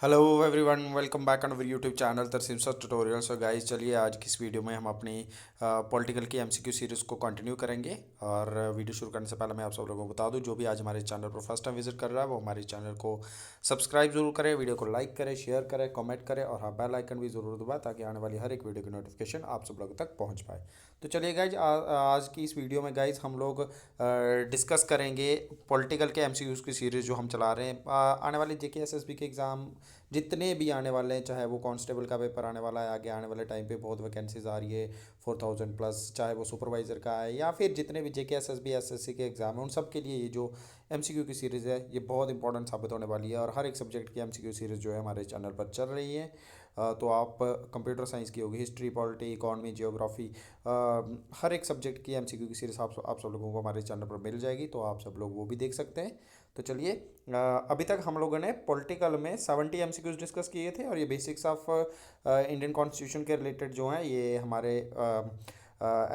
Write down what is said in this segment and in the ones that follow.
Hello everyone, welcome back on our YouTube channel Tarsem sir tutorial. So guys, चलिए आज की इस वीडियो में हम अपनी पॉलिटिकल की एमसीक्यू सीरीज़ को कंटिन्यू करेंगे। और वीडियो शुरू करने से पहले मैं आप सब लोगों को बता दूं, जो भी आज हमारे चैनल पर फर्स्ट टाइम विजिट कर रहा है वो हमारे चैनल को सब्सक्राइब जरूर करें, वीडियो को लाइक करें, शेयर करें, कमेंट करें और हाँ, बेल आइकन भी ज़रूर दबाएं ताकि आने वाली हर एक वीडियो की नोटिफिकेशन आप सब लोगों तक पहुँच पाए। तो चलिए गाइज, आज की इस वीडियो में गाइज हम लोग डिस्कस करेंगे पॉलिटिकल के एमसीक्यूज़ की सीरीज़ जो हम चला रहे हैं। आने वाले जेके एसएसबी के एग्ज़ाम जितने भी आने वाले हैं, चाहे वो कांस्टेबल का पेपर आने वाला है, आगे आने वाले टाइम पे बहुत वैकेंसीज आ रही है 4000 प्लस, चाहे वो सुपरवाइज़र का है या फिर जितने भी जेके एसएसबी एसएससी के एग्ज़ाम हैं, उन सब के लिए ये जो एमसीक्यू की सीरीज़ है ये बहुत इंपॉर्टेंट साबित होने वाली है। और हर एक सब्जेक्ट की एमसीक्यू सीरीज़ जो है हमारे चैनल पर चल रही है। तो आप कंप्यूटर साइंस की होगी, हिस्ट्री, पॉलिटी, इकॉनमी, जियोग्राफी, हर एक सब्जेक्ट की एमसीक्यू की सीरीज़ आप सब लोगों को हमारे चैनल पर मिल जाएगी, तो आप सब लोग वो भी देख सकते हैं। तो चलिए, अभी तक हम लोगों ने पॉलिटिकल में 70 एमसीक्यूज डिस्कस किए थे और ये बेसिक्स ऑफ इंडियन कॉन्स्टिट्यूशन के रिलेटेड जो हैं ये हमारे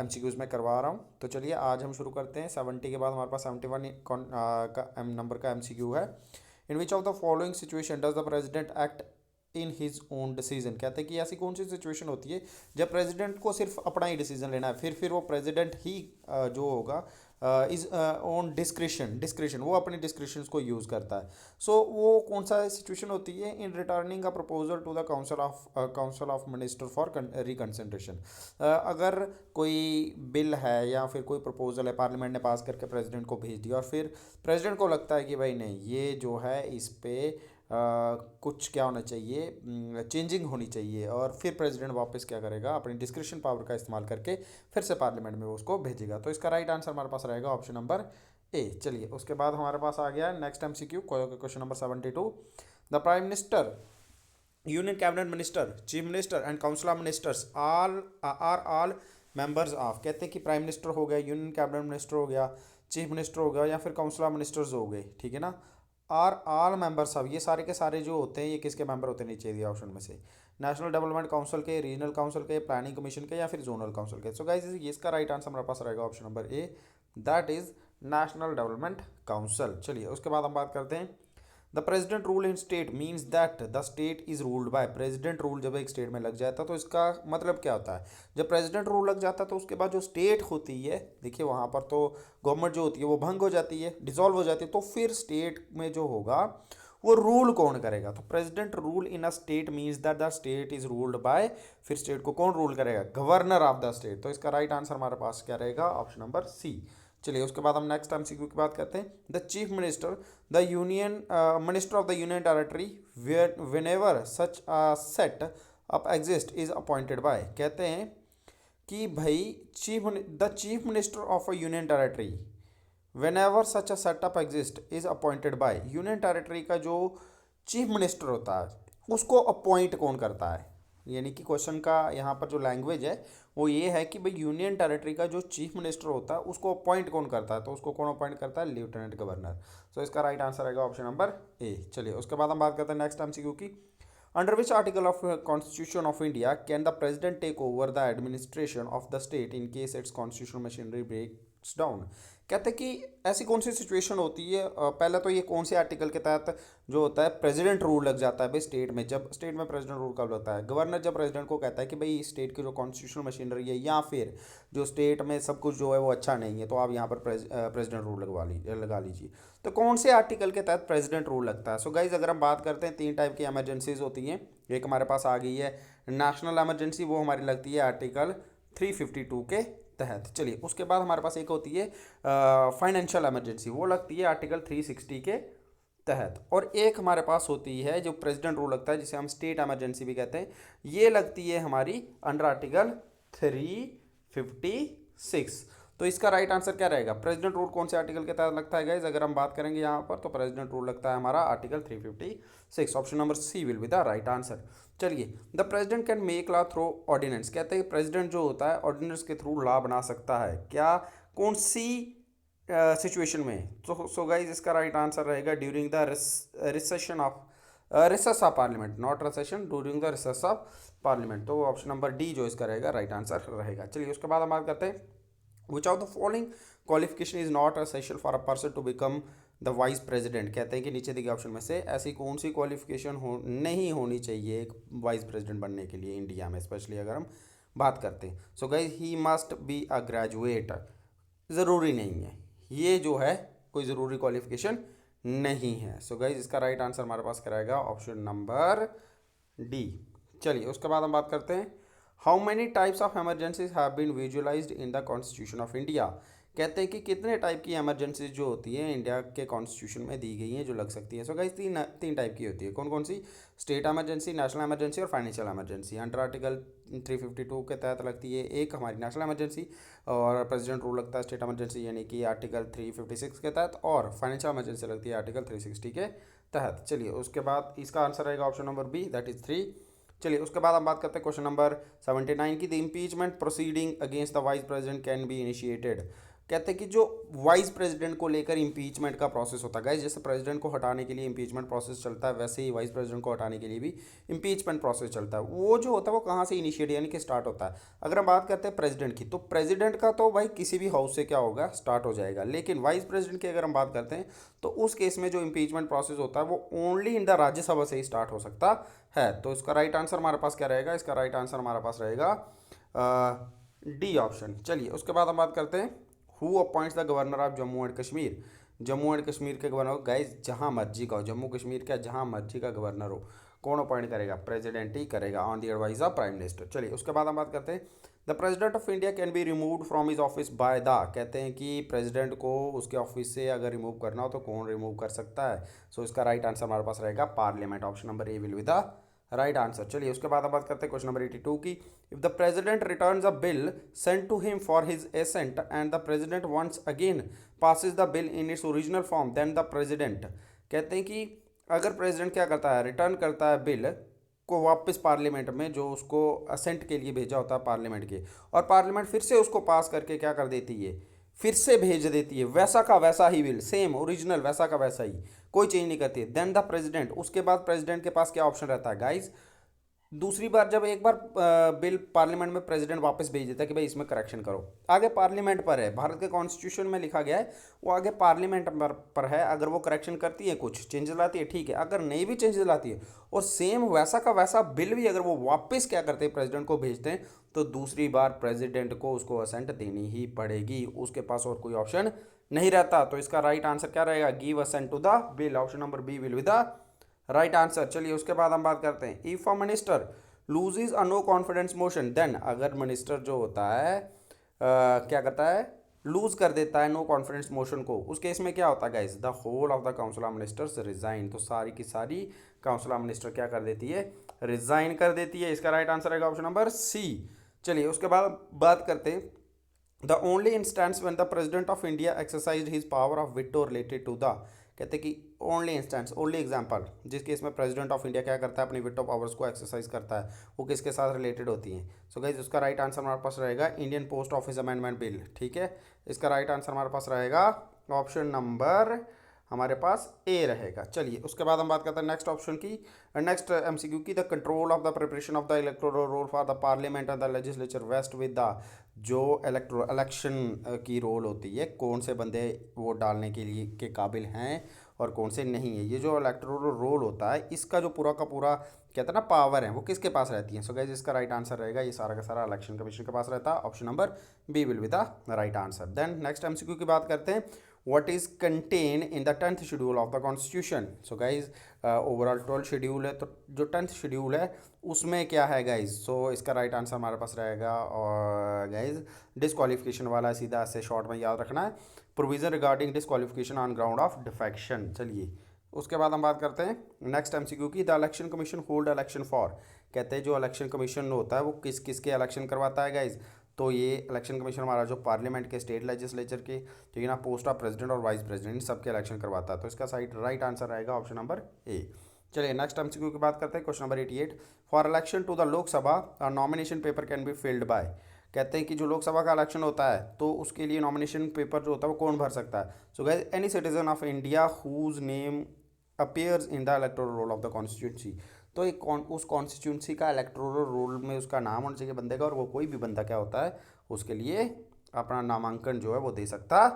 एमसीक्यूज में करवा रहा हूँ। तो चलिए आज हम शुरू करते हैं। 70 के बाद हमारे पास 71 का नंबर का एमसीक्यू है। In which of the following situation does the president act in his own decision. कहते हैं कि ऐसी कौन सी सिचुएशन होती है जब प्रेसिडेंट को सिर्फ अपना ही डिसीजन लेना है, फिर वो प्रेसिडेंट ही जो होगा इज ऑन डिस्क्रिशन वो अपने डिस्क्रिशंस को यूज़ करता है। सो वो कौन सा सिचुएशन होती है? In returning a proposal to the council of minister for reconsideration. अगर कोई बिल है या फिर कोई प्रपोजल है, पार्लियामेंट ने पास करके प्रेसिडेंट को भेज दिया और फिर प्रेसिडेंट को लगता है कि भाई नहीं, ये जो है इस पे कुछ क्या होना चाहिए, चेंजिंग होनी चाहिए, और फिर प्रेसिडेंट वापस क्या करेगा, अपनी डिस्क्रिप्शन पावर का इस्तेमाल करके फिर से पार्लियामेंट में वो उसको भेजेगा। तो इसका राइट आंसर हमारे पास रहेगा ऑप्शन नंबर ए। चलिए उसके बाद हमारे पास आ गया next MCQ, question number 72। The prime minister, union cabinet minister, chief minister and council of ministers are all members of. कहते हैं कि प्राइम मिनिस्टर हो गया, यूनियन कैबिनेट मिनिस्टर हो गया, चीफ मिनिस्टर हो गया या फिर काउंसिल ऑफ मिनिस्टर्स हो गए, ठीक है ना। आर ऑल मेंबर्स ऑफ, ये सारे के सारे जो होते हैं ये किसके मेंबर होते हैं नीचे दिया ऑप्शन में से? नेशनल डेवलपमेंट काउंसिल के, रीजनल काउंसिल के, प्लानिंग कमीशन के या फिर जोनल काउंसिल के। सो गाइस, ये इसका राइट आंसर हमारे पास रहेगा option number A, that is national development council. चलिए उसके बाद हम बात करते हैं। The president rule in state means that the state is ruled bye. President rule जब एक स्टेट में लग जाता है तो इसका मतलब क्या होता है? जब प्रेजिडेंट रूल लग जाता है तो उसके बाद जो स्टेट होती है, देखिए वहाँ पर तो गवर्नमेंट जो होती है वो भंग हो जाती है, डिसॉल्व हो जाती है, तो फिर स्टेट में जो होगा वो रूल कौन करेगा? तो president rule in a state means that the state is ruled by. फिर स्टेट को कौन रूल करेगा? Governor of the state. तो इसका राइट आंसर हमारे पास क्या रहेगा? Option number C. चलिए उसके बाद हम नेक्स्ट एमसीक्यू की बात करते हैं। The chief minister, the union minister of the union territory, when such set up exist is appointed by. कहते हैं कि भाई the chief minister of a union territory when ever such a setup exist is appointed by. Union territory का जो chief minister होता है उसको appoint कौन करता है? यानी कि क्वेश्चन का यहाँ पर जो लैंग्वेज है वो ये है कि भाई यूनियन टेरेटरी का जो चीफ मिनिस्टर होता है उसको अपॉइंट कौन करता है? तो उसको कौन अपॉइंट करता है? Lieutenant governor. सो इसका राइट आंसर आएगा ऑप्शन नंबर ए। चलिए उसके बाद हम बात करते हैं नेक्स्ट एमसीक्यू की। Under which article of constitution of India can the president take over the administration of the state in case its constitutional machinery breaks down. कहते हैं कि ऐसी कौन सी सिचुएशन होती है, पहले तो ये कौन से आर्टिकल के तहत जो होता है प्रेसिडेंट रूल लग जाता है भाई स्टेट में? जब स्टेट में प्रेसिडेंट रूल कब लगता है? गवर्नर जब प्रेसिडेंट को कहता है कि भाई स्टेट की जो कॉन्स्टिट्यूशनल मशीनरी है या फिर जो स्टेट में सब कुछ जो है वो अच्छा नहीं है, तो आप यहाँ पर प्रेसिडेंट रूल लगा लीजिए। तो कौन से आर्टिकल के तहत प्रेसिडेंट रूल लगता है? सो गाइज, अगर हम बात करते हैं, तीन टाइप की एमरजेंसीज होती हैं। एक हमारे पास आ गई है नेशनल एमरजेंसी, वो हमारी लगती है आर्टिकल 352 के तहत। चलिए उसके बाद हमारे पास एक होती है फाइनेंशियल इमरजेंसी, वो लगती है आर्टिकल 360 के तहत। और एक हमारे पास होती है जो प्रेसिडेंट रूल लगता है, जिसे हम स्टेट इमरजेंसी भी कहते हैं, ये लगती है हमारी अंडर आर्टिकल 356। तो इसका राइट आंसर क्या रहेगा? प्रेसिडेंट रूल कौन से आर्टिकल के तहत लगता है गाइज? अगर हम बात करेंगे यहाँ पर तो प्रेसिडेंट रूल लगता है हमारा article 356। Option number C will be the right answer. चलिए, the president can make law through ordinance. कहते हैं प्रेसिडेंट जो होता है ऑर्डिनेंस के थ्रू लॉ बना सकता है। क्या? कौन सी सिचुएशन में? तो सो गाइज, इसका राइट आंसर रहेगा during the recession of recess of parliament, not recession, during the recess of parliament. तो ऑप्शन नंबर डी जो इसका रहेगा राइट आंसर रहेगा। चलिए उसके बाद हम बात करते हैं। Which of the following qualification is not essential for a person to become the vice president, कहते हैं कि नीचे दिए ऑप्शन में से ऐसी कौन सी क्वालिफिकेशन नहीं होनी चाहिए एक वाइस प्रेसिडेंट बनने के लिए इंडिया में, स्पेशली अगर हम बात करते हैं। So guys he must be a graduate, ज़रूरी नहीं है, ये जो है कोई ज़रूरी क्वालिफिकेशन नहीं है। सो गाइस इसका राइट आंसर हमारे पास कराएगा ऑप्शन नंबर डी। चलिए उसके बाद हम बात करते हैं, how many types of emergencies have been visualised in the constitution of India, कहते हैं कि कितने टाइप की एमरजेंसीज जो होती हैं इंडिया के कॉन्स्टिट्यूशन में दी गई हैं जो लग सकती है। सो गाइस तीन टाइप की होती है, कौन कौन सी, स्टेट एमरजेंसी, नेशनल एमरजेंसी और फाइनेंशियल एमरजेंसी। अंडर आर्टिकल 352 के तहत लगती है एक हमारी नेशनल एमरजेंसी, और प्रेसिडेंट रूल लगता है स्टेट एमरजेंसी यानी कि आर्टिकल 356 के तहत, और फाइनेंशियल एमरजेंसी लगती है आर्टिकल 360 के तहत। चलिए उसके बाद इसका आंसर रहेगा option number B, that is 3। चलिए उसके बाद हम बात करते हैं क्वेश्चन नंबर 79 की, the impeachment proceeding against the vice president can be initiated, कहते हैं कि जो वाइस प्रेसिडेंट को लेकर इम्पीचमेंट का प्रोसेस होता है गाइस, जैसे प्रेसिडेंट को हटाने के लिए इम्पीचमेंट प्रोसेस चलता है, वैसे ही वाइस प्रेसिडेंट को हटाने के लिए भी इम्पीचमेंट प्रोसेस चलता है। वो जो होता है वो कहाँ से इनिशिएट यानी कि स्टार्ट होता है। अगर हम बात करते हैं प्रेसिडेंट की, तो प्रेसिडेंट का तो भाई किसी भी हाउस से क्या होगा, स्टार्ट हो जाएगा, लेकिन वाइस प्रेसिडेंट की अगर हम बात करते हैं तो उस केस में जो इम्पीचमेंट प्रोसेस होता है वो ओनली इन द राज्यसभा से ही स्टार्ट हो सकता है। तो इसका राइट आंसर हमारे पास क्या रहेगा, इसका राइट आंसर हमारे पास रहेगा डी ऑप्शन। चलिए उसके बाद हम बात करते हैं, who appoints the governor of Jammu and Kashmir, Jammu and Kashmir के गवर्नर, गाइस जहां मर्जी का हो, जम्मू कश्मीर का जहां मर्जी का गवर्नर हो, कौन अपॉइंट करेगा, प्रेसिडेंट ही करेगा on the advice of prime minister. चलिए उसके बाद हम बात करते हैं, the president of India can be removed from his office by the, कहते हैं कि प्रेसिडेंट को उसके ऑफिस से अगर रिमूव करना हो तो कौन रिमूव कर सकता है। सो इसका राइट आंसर हमारे पास रहेगा parliament, option number A will be the right answer. चलिए उसके बाद हम बात करते हैं क्वेश्चन नंबर 82 की, if the president returns a bill sent to him for his assent and the president once again passes the bill in its original form then the president, कहते हैं कि अगर प्रेसिडेंट क्या करता है, रिटर्न करता है बिल को वापस पार्लियामेंट में, जो उसको असेंट के लिए भेजा होता है पार्लियामेंट के, और पार्लियामेंट फिर से उसको पास करके क्या कर देती है, फिर से भेज देती है वैसा का वैसा ही बिल, सेम ओरिजिनल वैसा का वैसा ही, कोई चेंज नहीं करती है, देन द प्रेसिडेंट, उसके बाद प्रेसिडेंट के पास क्या ऑप्शन रहता है गाइज, दूसरी बार जब एक बार बिल पार्लियामेंट में प्रेसिडेंट वापस भेज देता है कि भाई इसमें करेक्शन करो, आगे पार्लियामेंट पर है, भारत के कॉन्स्टिट्यूशन में लिखा गया है वो आगे पार्लियामेंट पर है, अगर वो करेक्शन करती है कुछ चेंजेस लाती है ठीक है, अगर नहीं भी चेंजेस लाती है और सेम वैसा का वैसा बिल भी अगर वो वापस क्या करते हैं प्रेसिडेंट को भेजते हैं, तो दूसरी बार प्रेसिडेंट को उसको असेंट देनी ही पड़ेगी, उसके पास और कोई ऑप्शन नहीं रहता। तो इसका राइट आंसर क्या रहेगा, give assent to the bill, option number B will be the right answer. चलिए उसके बाद हम बात करते हैं, if a minister loses a no confidence motion then, अगर मिनिस्टर जो होता है क्या करता है, लूज कर देता है नो कॉन्फिडेंस मोशन को, उस केस में क्या होता है guys, the whole of the council of ministers resign, तो सारी की सारी काउंसिल ऑफ मिनिस्टर क्या कर देती है, रिजाइन कर देती है। इसका राइट आंसर रहेगा ऑप्शन नंबर सी। चलिए उसके बाद बात करते हैं, the only instance when the president of India exercise his power of veto related to the, कहते हैं कि ओनली इंस्टेंस, ओनली एग्जाम्पल जिस केस में प्रेसिडेंट ऑफ इंडिया क्या करता है अपनी विटो पावर्स को एक्सरसाइज करता है, वो किसके साथ रिलेटेड होती हैं। सो गाइज उसका राइट आंसर हमारे पास रहेगा Indian post office amendment bill, ठीक है, इसका राइट आंसर हमारे पास रहेगा ऑप्शन नंबर हमारे पास ए रहेगा। चलिए उसके बाद हम बात करते हैं नेक्स्ट ऑप्शन की, नेक्स्ट एमसीक्यू की, the control of the preparation of the electoral roll for the parliament and the legislature vest with the, जो इलेक्शन की रोल होती है, कौन से बंदे वोट डालने के लिए के काबिल हैं और कौन से नहीं है, ये जो इलेक्टोरल रोल होता है इसका जो पूरा का पूरा कहते हैं ना पावर है वो किसके पास रहती है। सो गाइस इसका राइट आंसर रहेगा ये सारा का सारा इलेक्शन कमीशन के पास रहता है, option number B will be the right answer. Then next MCQ की बात करते हैं, what is contained in the 10th schedule of the constitution। so guys overall 12 schedule है, तो जो 10th शेड्यूल है उसमें क्या है गाइज, सो इसका राइट आंसर हमारे पास रहेगा और गाइज डिसक्वालिफिकेशन वाला, सीधा से शॉर्ट में याद रखना है, provision regarding disqualification on ground of defection. चलिए उसके बाद हम बात करते हैं नेक्स्ट एमसीक्यू की, the election commission hold election for, कहते हैं जो इलेक्शन कमीशन होता है वो किस किस के इलेक्शन करवाता है गाइज, तो ये इलेक्शन कमीशन हमारा जो पार्लियामेंट के, स्टेट लेजिस्लेचर के, ठीक है ना, पोस्ट ऑफ प्रेसिडेंट और वाइस प्रेसिडेंट इन सबके इलेक्शन करवाता है। तो इसका राइट आंसर रहेगा ऑप्शन नंबर ए। चलिए नेक्स्ट एमसीक्यू की बात करते हैं, question number 88, for election to the Lok Sabha nomination paper can be filled by, कहते हैं कि जो लोकसभा का इलेक्शन होता है तो उसके लिए नॉमिनेशन पेपर जो होता है वो कौन भर सकता है। So guys any citizen of India whose name appears in the electoral roll of the constituency, तो एक उस कॉन्स्टिट्यूंसी का इलेक्टोरल रोल में उसका नाम होना चाहिए बंदे का, और वो कोई भी बंदा क्या होता है उसके लिए अपना नामांकन जो है वो दे सकता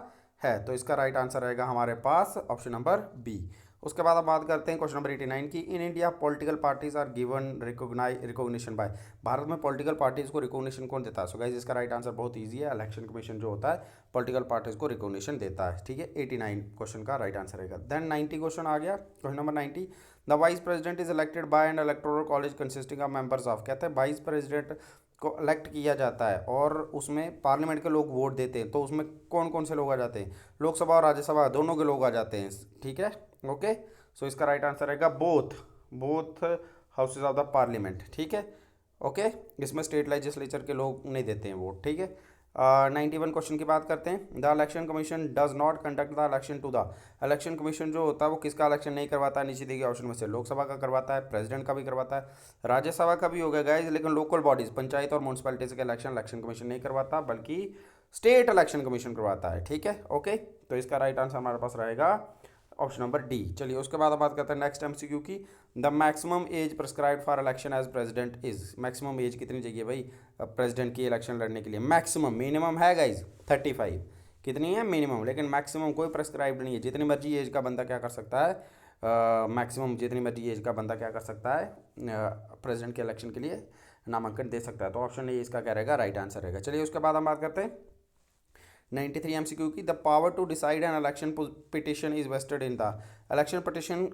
है, तो इसका राइट आंसर रहेगा हमारे पास ऑप्शन नंबर बी। उसके बाद हम बात करते हैं क्वेश्चन नंबर 89 की। In India political parties are given recognition by, Bharat में पॉलिटिकल पार्टीज को रिकॉग्निशन कौन देता है? सो गाइस इसका राइट आंसर बहुत ईजी है, इलेक्शन कमीशन जो होता है पॉलिटिकल पार्टीज को रिकॉग्निशन देता है, ठीक है। 89 क्वेश्चन का राइट आंसर रहेगा। देन 90 क्वेश्चन आ गया, question number 90। The vice president is elected by N electoral college consisting of members of, कहते हैं वाइस प्रेसिडेंट को इलेक्ट किया जाता है और उसमें पार्लियामेंट के लोग वोट देते हैं, तो उसमें कौन कौन से लोग आ जाते हैं? लोकसभा और राज्यसभा दोनों के लोग आ जाते हैं, ठीक है, ओके। सो इसका राइट आंसर रहेगा both, both houses of the parliament, ठीक है, ओके। इसमें स्टेट लेजिस्लेचर के लोग नहीं देते हैं वोट, ठीक है। 91 क्वेश्चन की बात करते हैं। The election commission does not conduct the election to the, election commission जो होता है वो किसका इलेक्शन नहीं करवाता है? नीचे दिए गए ऑप्शन में से लोकसभा का करवाता है, प्रेसिडेंट का भी करवाता है, राज्यसभा का भी हो गया गाइज, लेकिन लोकल बॉडीज पंचायत और म्यूनसिपैलिटीज के इलेक्शन कमीशन नहीं करवाता, बल्कि स्टेट इलेक्शन कमीशन करवाता है, ठीक है, ओके। तो इसका राइट आंसर हमारे पास रहेगा ऑप्शन नंबर डी। चलिए उसके बाद हम बात करते हैं नेक्स्ट एमसीक्यू की। The maximum age prescribed for election as president is, maximum age कितनी चाहिए भाई प्रेसिडेंट की इलेक्शन लड़ने के लिए? मैक्सिमम, मिनिमम है गाइज 35, कितनी है मिनिमम, लेकिन मैक्सिमम कोई प्रिस्क्राइब्ड नहीं है। जितनी मर्जी एज का बंदा क्या कर सकता है, मैक्सिमम जितनी मर्जी एज का बंदा क्या कर सकता है प्रेसिडेंट के इलेक्शन के लिए नामांकन दे सकता है, तो ऑप्शन ए इसका क्या रहेगा राइट आंसर रहेगा। चलिए उसके बाद हम बात करते हैं 93 एमसीक्यू की। The power to decide an election petition is vested in the, election petition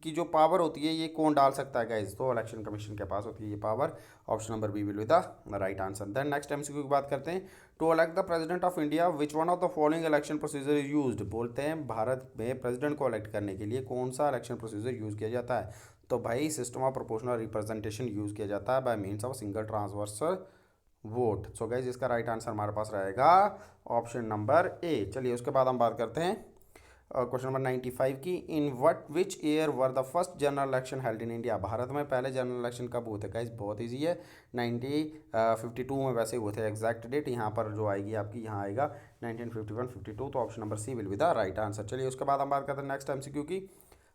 की जो पावर होती है ये कौन डाल सकता है गाइज? तो इलेक्शन कमीशन के पास होती है ये power, option number B will be the right answer. Then next MCQ की बात करते हैं। To elect the president of India which one of the following election procedure is used, बोलते हैं भारत में प्रेसिडेंट को इलेक्ट करने के लिए कौन सा इलेक्शन प्रोसीजर यूज़ किया जाता है? तो भाई system of proportional representation use किया जाता है bye means of single transversal vote. So guys इसका राइट आंसर हमारे पास रहेगा ऑप्शन नंबर ए। चलिए उसके बाद हम बात करते हैं क्वेश्चन नंबर 95 की। In what which year were the first general election held in India, Bharat में पहले जनरल इलेक्शन कब हुए थे? गाइज बहुत इजी है, 1952 में वैसे हुए थे, एग्जैक्ट डेट यहाँ पर जो आएगी आपकी यहाँ आएगा 1951-52, तो option number C will be the right answer. चलिए उसके बाद हम बात करते हैं नेक्स्ट एमसीक्यू की।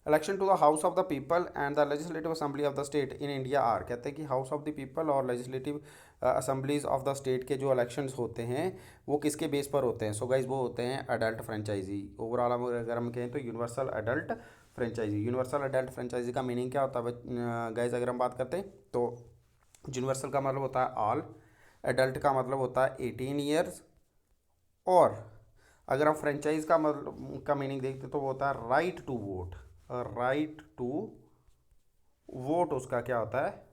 Election to the house of the people and the legislative assembly of the state in India are, कहते हैं कि हाउस ऑफ द पीपल और legislative assemblies of the state के जो इलेक्शंस होते हैं वो किसके बेस पर होते हैं? सो गाइज वो होते हैं अडल्ट फ्रेंचाइजी। ओवरऑल अगर हम कहें तो universal adult franchise. Universal adult franchise का मीनिंग क्या होता है गाइज? अगर हम बात करते हैं तो यूनिवर्सल का मतलब होता है ऑल, अडल्ट का मतलब होता है 18 ईयर्स, और अगर हम फ्रेंचाइज का मतलब का मीनिंग देखते तो वो होता है right to vote, right to vote उसका क्या होता है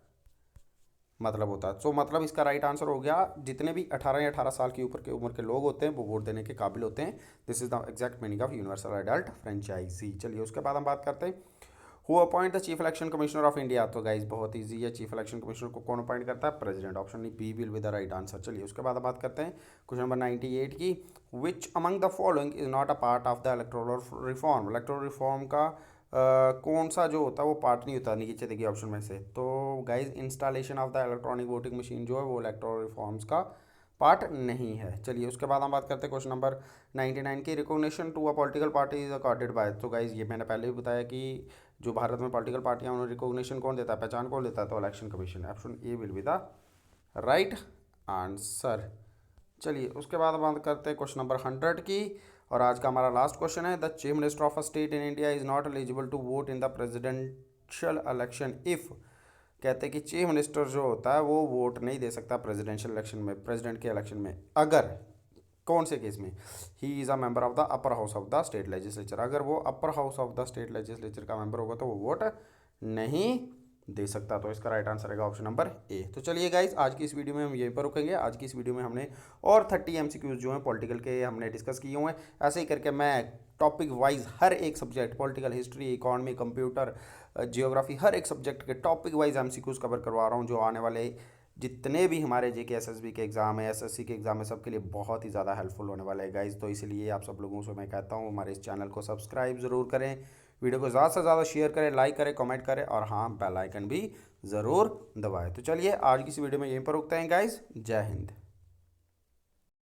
मतलब होता है। सो मतलब इसका राइट आंसर हो गया जितने भी 18 या 18 साल की ऊपर के उम्र के लोग होते हैं वो वोट देने के काबिल होते हैं। This is the exact meaning of universal adult franchise. चलिए उसके बाद हम बात करते हैं who appoint the chief election commissioner of India. तो गाइज बहुत ईजी है, चीफ इलेक्शन कमिश्नर को कौन अपॉइंट करता है? President. Option B will be the right answer. चलिए उसके बाद हम बात करते हैं क्वेश्चन नंबर 98 की। Which among the following is not a part of the electoral reform, electoral reform का कौन सा जो होता है वो पार्ट नहीं होता नीचे देखिए ऑप्शन में से? तो guys installation of the electronic voting machine जो है वो इलेक्टोरल रिफॉर्म्स का पार्ट नहीं है। चलिए उसके बाद हम बात करते हैं क्वेश्चन नंबर 99 की। Recognition to a political party is accorded by, तो गाइज ये मैंने पहले भी बताया कि जो भारत में पॉलिटिकल पार्टियां उन्हें रिकॉग्निशन कौन देता है, पहचान कौन देता है? तो election commission. Option A will be the right answer. चलिए उसके बाद हम बात करते हैं क्वेश्चन नंबर 100 की, और आज का हमारा लास्ट क्वेश्चन है। The chief minister of a state in India is not eligible to vote in the presidential election if, कहते हैं कि चीफ मिनिस्टर जो होता है वो वोट नहीं दे सकता प्रेसिडेंशियल इलेक्शन में, प्रेसिडेंट के इलेक्शन में, अगर कौन से केस में? He is a member of the upper house of the state legislature, अगर वो upper house of the state legislature का मेंबर होगा तो वो वोट नहीं दे सकता। तो इसका राइट आंसर रहेगा ऑप्शन नंबर ए। तो चलिए गाइज आज की इस वीडियो में हम यहीं पर रुकेंगे। आज की इस वीडियो में हमने और 30 एमसीक्यूज जो हैं पॉलिटिकल के हमने डिस्कस किए हुए हैं। ऐसे ही करके मैं टॉपिक वाइज हर एक subject, political, history, economy, computer, geography, हर एक सब्जेक्ट के टॉपिक वाइज एमसीक्यूज कवर करवा रहा हूँ, जो आने वाले जितने भी हमारे जेके एसएसबी के एग्ज़ाम है, एसएससी के एग्ज़ाम है, सबके लिए बहुत ही ज़्यादा हेल्पफुल होने वाला है गाइज। तो इसलिए आप सब लोगों से मैं कहता हूँ हमारे इस चैनल को सब्सक्राइब ज़रूर करें, वीडियो को ज़्यादा से ज़्यादा शेयर करें, लाइक करें, कमेंट करें, और हाँ बेल आइकन भी ज़रूर दबाएं। तो चलिए आज की इस वीडियो में यहीं पर रुकते हैं गाइज। जय हिंद।